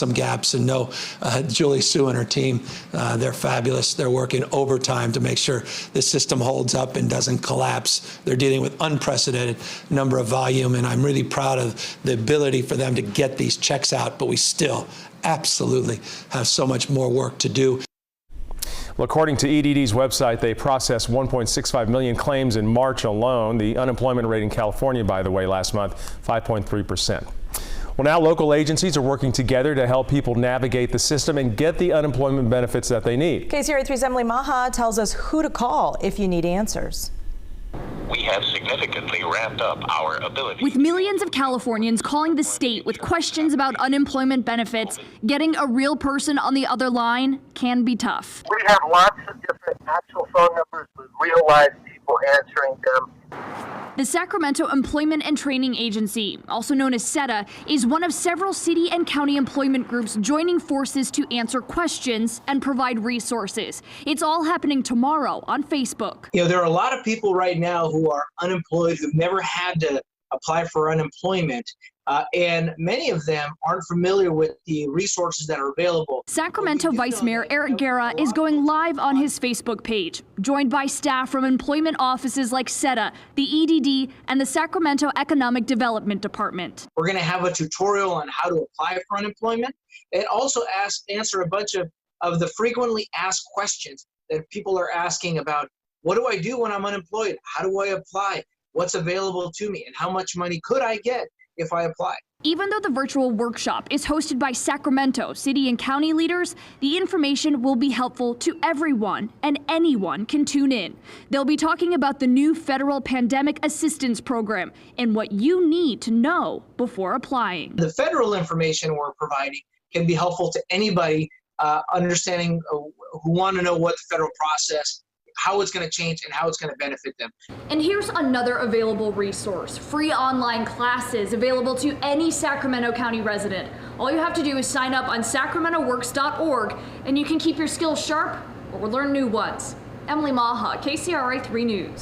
some gaps and know Julie Sue and her team, they're fabulous. They're working overtime to make sure the system holds up and doesn't collapse. They're dealing with unprecedented number of volume, and I'm really proud of the ability for them to get these checks out, but we still absolutely have so much more work to do. Well, according to EDD's website, they processed 1.65 million claims in March alone. The unemployment rate in California, by the way, last month, 5.3%. Well, now local agencies are working together to help people navigate the system and get the unemployment benefits that they need. KCRA 3's Emily Maha tells us who to call if you need answers. We have significantly ramped up our ability. With millions of Californians calling the state with questions about unemployment benefits, getting a real person on the other line can be tough. We have lots of different actual phone numbers with real live people answering them. The Sacramento Employment and Training Agency, also known as SETA, is one of several city and county employment groups joining forces to answer questions and provide resources. It's all happening tomorrow on Facebook. You know, there are a lot of people right now who are unemployed, who've never had to apply for unemployment, and many of them aren't familiar with the resources that are available. Sacramento Vice Mayor Eric Guerra is going live on his Facebook page, joined by staff from employment offices like SETA, the EDD, and the Sacramento Economic Development Department. We're going to have a tutorial on how to apply for unemployment, and also answer a bunch of the frequently asked questions that people are asking about. What do I do when I'm unemployed? How do I apply? What's available to me? And how much money could I get if I apply? Even though the virtual workshop is hosted by Sacramento city and county leaders, the information will be helpful to everyone, and anyone can tune in. They'll be talking about the new federal pandemic assistance program and what you need to know before applying. The federal information we're providing can be helpful to anybody understanding who want to know what the federal process, how it's going to change, and how it's going to benefit them. And here's another available resource: free online classes available to any Sacramento County resident. All you have to do is sign up on sacramentoworks.org, and you can keep your skills sharp or learn new ones. Emily Maha, KCRA 3 News.